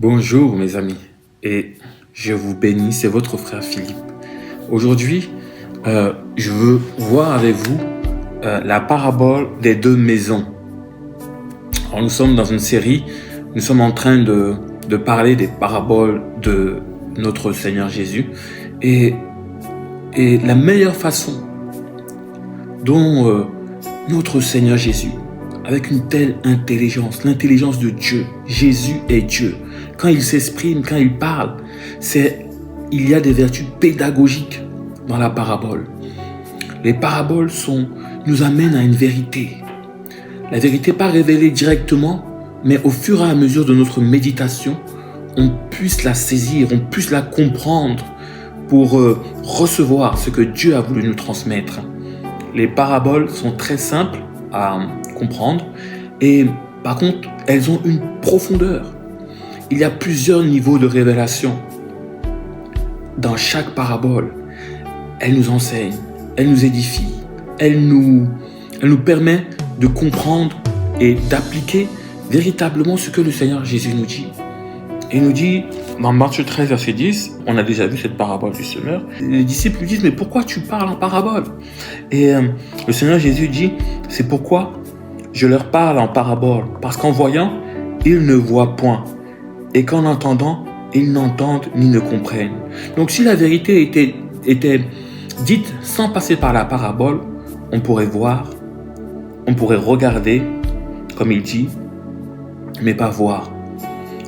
Bonjour mes amis, et je vous bénis, c'est votre frère Philippe. Aujourd'hui, je veux voir avec vous la parabole des deux maisons. Alors, nous sommes dans une série, nous sommes en train de parler des paraboles de notre Seigneur Jésus. Et la meilleure façon dont notre Seigneur Jésus, avec une telle intelligence, l'intelligence de Dieu, Jésus est Dieu. Quand il s'exprime, quand il parle, il y a des vertus pédagogiques dans la parabole. Les paraboles nous amènent à une vérité. La vérité pas révélée directement, mais au fur et à mesure de notre méditation, on puisse la saisir, on puisse la comprendre pour recevoir ce que Dieu a voulu nous transmettre. Les paraboles sont très simples à comprendre et par contre, elles ont une profondeur. Il y a plusieurs niveaux de révélation. Dans chaque parabole, elle nous enseigne, elle nous édifie, elle nous permet de comprendre et d'appliquer véritablement ce que le Seigneur Jésus nous dit. Il nous dit, dans Matthieu 13, verset 10, on a déjà vu cette parabole du semeur, les disciples lui disent, mais pourquoi tu parles en parabole? Et le Seigneur Jésus dit, c'est pourquoi je leur parle en parabole, parce qu'en voyant, ils ne voient point, et qu'en entendant, ils n'entendent ni ne comprennent. Donc si la vérité était dite sans passer par la parabole, on pourrait voir, on pourrait regarder, comme il dit, mais pas voir.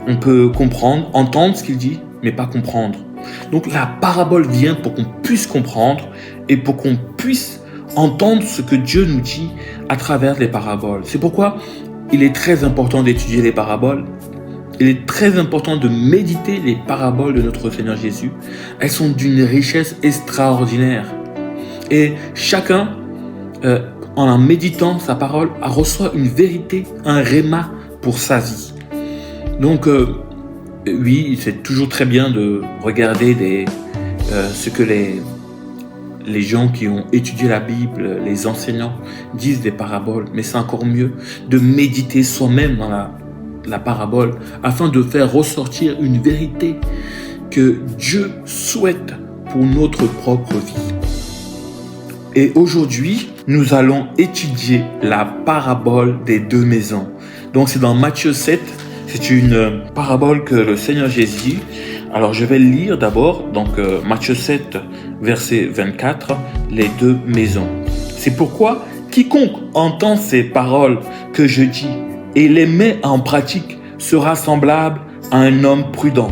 On peut comprendre, entendre ce qu'il dit, mais pas comprendre. Donc la parabole vient pour qu'on puisse comprendre et pour qu'on puisse entendre ce que Dieu nous dit à travers les paraboles. C'est pourquoi il est très important d'étudier les paraboles. Il est très important de méditer les paraboles de notre Seigneur Jésus. Elles sont d'une richesse extraordinaire. Et chacun, en méditant sa parole, reçoit une vérité, un réma pour sa vie. Donc, oui, c'est toujours très bien de regarder ce que les gens qui ont étudié la Bible, les enseignants, disent des paraboles. Mais c'est encore mieux de méditer soi-même dans la parabole afin de faire ressortir une vérité que Dieu souhaite pour notre propre vie. Et aujourd'hui, nous allons étudier la parabole des deux maisons. Donc, c'est dans Matthieu 7. C'est une parabole que le Seigneur Jésus, alors je vais lire d'abord, donc Matthieu 7, verset 24, les deux maisons. C'est pourquoi quiconque entend ces paroles que je dis et les met en pratique sera semblable à un homme prudent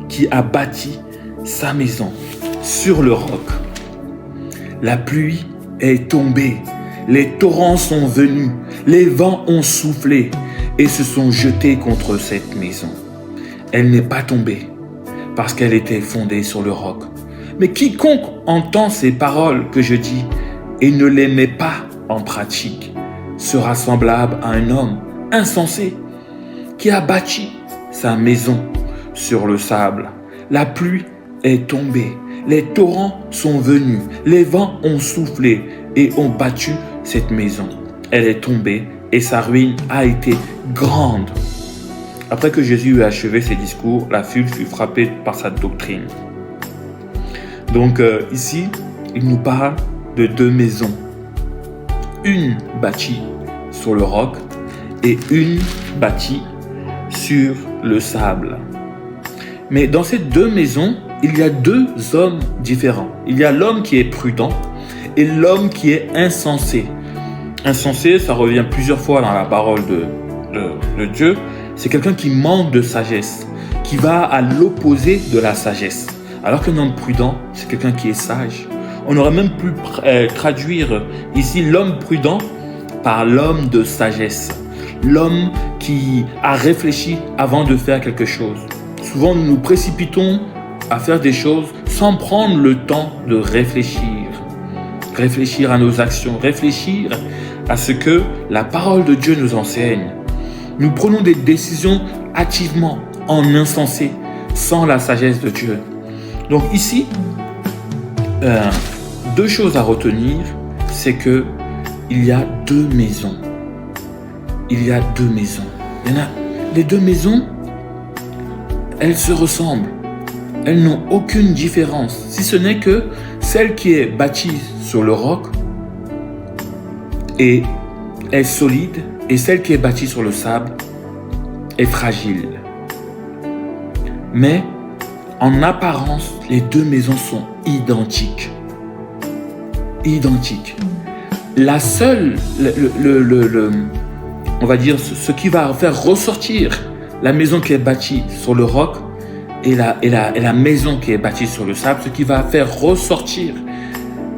qui a bâti sa maison sur le roc. La pluie est tombée, les torrents sont venus, les vents ont soufflé et se sont jetés contre cette maison. Elle n'est pas tombée parce qu'elle était fondée sur le roc. Mais quiconque entend ces paroles que je dis et ne les met pas en pratique sera semblable à un homme insensé qui a bâti sa maison sur le sable. La pluie est tombée, les torrents sont venus, les vents ont soufflé et ont battu cette maison. Elle est tombée et sa ruine a été grande. Après que Jésus eut achevé ses discours, la foule fut frappée par sa doctrine. Donc ici, il nous parle de deux maisons. Une bâtie sur le roc et une bâtie sur le sable. Mais dans ces deux maisons, il y a deux hommes différents. Il y a l'homme qui est prudent et l'homme qui est insensé. Insensé, ça revient plusieurs fois dans la parole de Dieu. C'est quelqu'un qui manque de sagesse, qui va à l'opposé de la sagesse. Alors qu'un homme prudent, c'est quelqu'un qui est sage. On aurait même pu traduire ici l'homme prudent par l'homme de sagesse. L'homme qui a réfléchi avant de faire quelque chose. Souvent, nous nous précipitons à faire des choses sans prendre le temps de réfléchir. Réfléchir à nos actions, réfléchir à ce que la parole de Dieu nous enseigne. Nous prenons des décisions hâtivement, en insensé, sans la sagesse de Dieu. Donc ici, deux choses à retenir, c'est que il y a deux maisons. Il y a deux maisons. Les deux maisons elles se ressemblent. Elles n'ont aucune différence, si ce n'est que celle qui est bâtie sur le roc est solide et celle qui est bâtie sur le sable est fragile. Mais en apparence, les deux maisons sont identiques. Identiques. La seule, on va dire, ce qui va faire ressortir la maison qui est bâtie sur le roc et la maison qui est bâtie sur le sable, ce qui va faire ressortir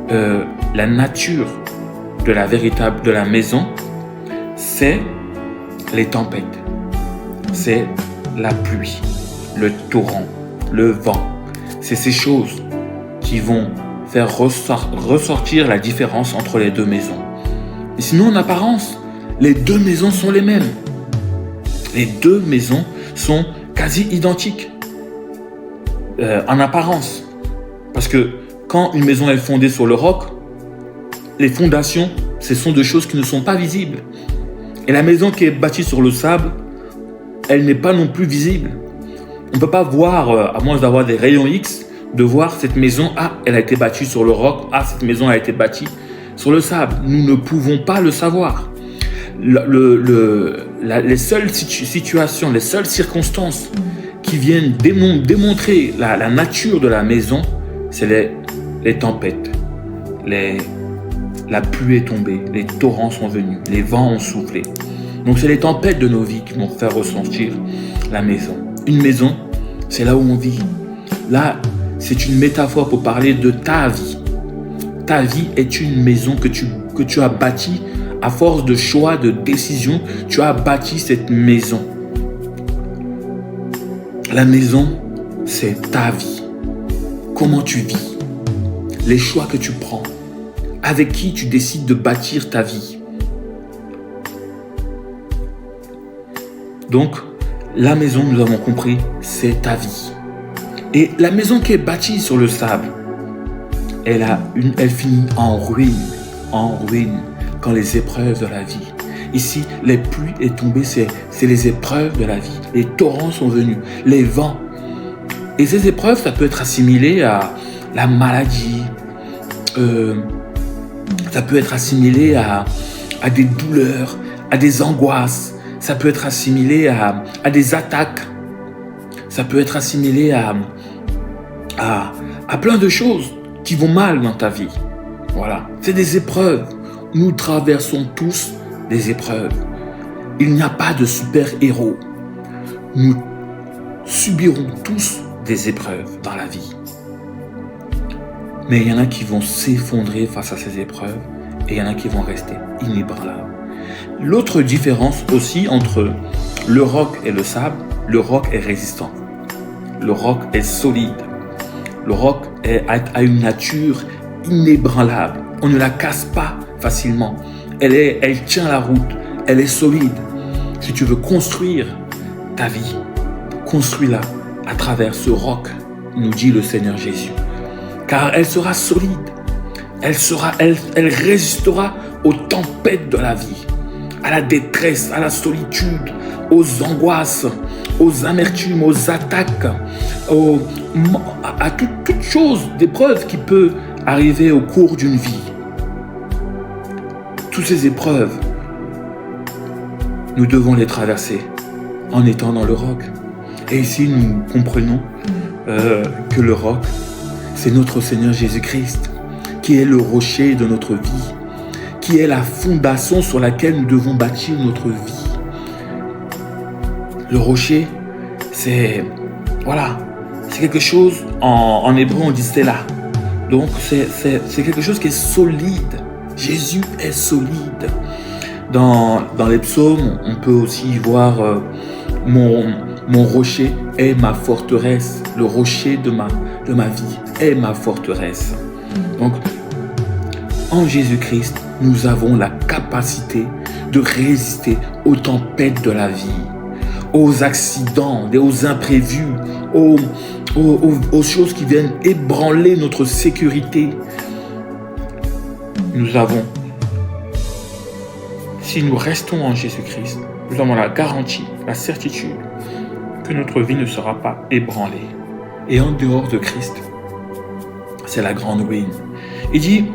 la nature de la maison, c'est les tempêtes, c'est la pluie, le torrent, le vent. C'est ces choses qui vont faire ressortir la différence entre les deux maisons. Et sinon, en apparence, les deux maisons sont les mêmes. Les deux maisons sont quasi identiques en apparence. Parce que quand une maison est fondée sur le roc, les fondations, ce sont deux choses qui ne sont pas visibles. Et la maison qui est bâtie sur le sable, elle n'est pas non plus visible. On ne peut pas voir, à moins d'avoir des rayons X, de voir cette maison, elle a été bâtie sur le roc, cette maison a été bâtie sur le sable. Nous ne pouvons pas le savoir. Les seules situations, les seules circonstances qui viennent démontrer la nature de la maison, c'est les tempêtes. La pluie est tombée, les torrents sont venus, les vents ont soufflé. Donc c'est les tempêtes de nos vies qui vont faire ressentir la maison. Une maison, c'est là où on vit. Là, c'est une métaphore pour parler de ta vie. Ta vie est une maison que tu as bâtie à force de choix, de décisions. Tu as bâti cette maison. La maison, c'est ta vie. Comment tu vis, les choix que tu prends, avec qui tu décides de bâtir ta vie. Donc, la maison, nous avons compris, c'est ta vie. Et la maison qui est bâtie sur le sable, elle finit en ruine quand les épreuves de la vie. Ici, les pluies est tombée, c'est les épreuves de la vie. Les torrents sont venus, les vents. Et ces épreuves, ça peut être assimilé à la maladie, ça peut être assimilé à des douleurs, à des angoisses, ça peut être assimilé à des attaques, ça peut être assimilé à plein de choses qui vont mal dans ta vie. Voilà, c'est des épreuves. Nous traversons tous des épreuves. Il n'y a pas de super-héros. Nous subirons tous des épreuves dans la vie. Mais il y en a qui vont s'effondrer face à ces épreuves et il y en a qui vont rester inébranlables. L'autre différence aussi entre le roc et le sable, le roc est résistant. Le roc est solide. Le roc a une nature inébranlable. On ne la casse pas facilement. Elle tient la route. Elle est solide. Si tu veux construire ta vie, construis-la à travers ce roc, nous dit le Seigneur Jésus. Car elle sera solide. Elle résistera aux tempêtes de la vie, à la détresse, à la solitude, aux angoisses, aux amertumes, aux attaques, à toute chose d'épreuve qui peut arriver au cours d'une vie. Toutes ces épreuves, nous devons les traverser en étant dans le roc. Et ici, nous comprenons que le roc, c'est notre Seigneur Jésus-Christ, qui est le rocher de notre vie, qui est la fondation sur laquelle nous devons bâtir notre vie. Le rocher, c'est quelque chose, en hébreu on dit Séla. Donc c'est quelque chose qui est solide. Jésus est solide. Dans les psaumes, on peut aussi voir mon rocher est ma forteresse. Le rocher de ma vie est ma forteresse. Donc, en Jésus-Christ, nous avons la capacité de résister aux tempêtes de la vie, aux accidents, aux imprévus, aux choses qui viennent ébranler notre sécurité. Nous avons, si nous restons en Jésus-Christ, nous avons la garantie, la certitude que que notre vie ne sera pas ébranlée. Et en dehors de Christ, c'est la grande ruine. Il dit,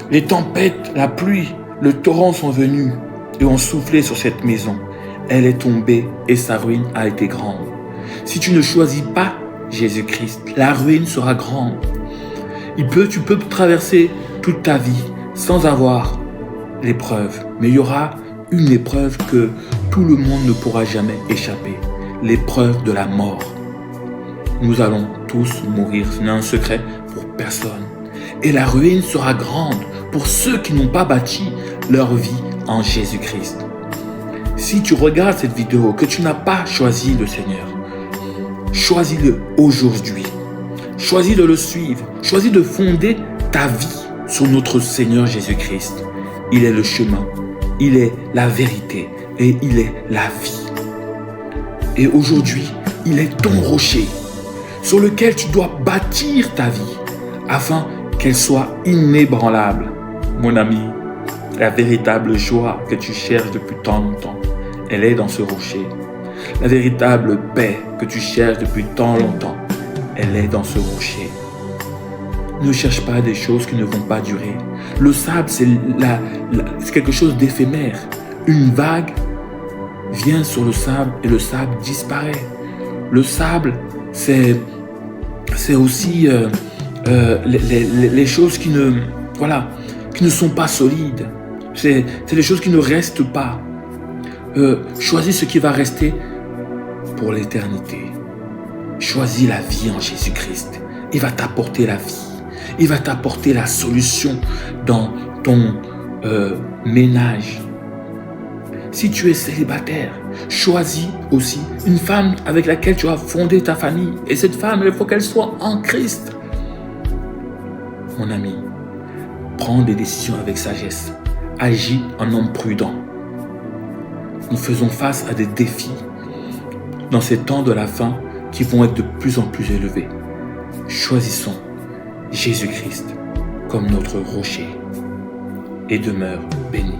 les tempêtes, la pluie, le torrent sont venus et ont soufflé sur cette maison. Elle est tombée et sa ruine a été grande. Si tu ne choisis pas Jésus-Christ, la ruine sera grande. Tu peux traverser toute ta vie sans avoir l'épreuve. Mais il y aura une épreuve que tout le monde ne pourra jamais échapper. L'épreuve de la mort. Nous allons tous mourir. Ce n'est un secret pour personne. Et la ruine sera grande pour ceux qui n'ont pas bâti leur vie en Jésus-Christ. Si tu regardes cette vidéo, que tu n'as pas choisi le Seigneur, choisis-le aujourd'hui. Choisis de le suivre. Choisis de fonder ta vie sur notre Seigneur Jésus-Christ. Il est le chemin, il est la vérité et il est la vie. Et aujourd'hui, il est ton rocher sur lequel tu dois bâtir ta vie afin qu'elle soit inébranlable. Mon ami, la véritable joie que tu cherches depuis tant longtemps, elle est dans ce rocher. La véritable paix que tu cherches depuis tant longtemps, elle est dans ce rocher. Ne cherche pas des choses qui ne vont pas durer. Le sable, c'est quelque chose d'éphémère. Une vague vient sur le sable et le sable disparaît. Le sable, c'est aussi les choses qui ne sont pas solides. C'est les choses qui ne restent pas. Choisis ce qui va rester pour l'éternité. Choisis la vie en Jésus-Christ. Il va t'apporter la vie. Il va t'apporter la solution dans ton ménage. Si tu es célibataire, choisis aussi une femme avec laquelle tu vas fonder ta famille. Et cette femme, il faut qu'elle soit en Christ. Mon ami, prends des décisions avec sagesse. Agis en homme prudent. Nous faisons face à des défis dans ces temps de la fin qui vont être de plus en plus élevés. Choisissons Jésus-Christ comme notre rocher et demeure béni.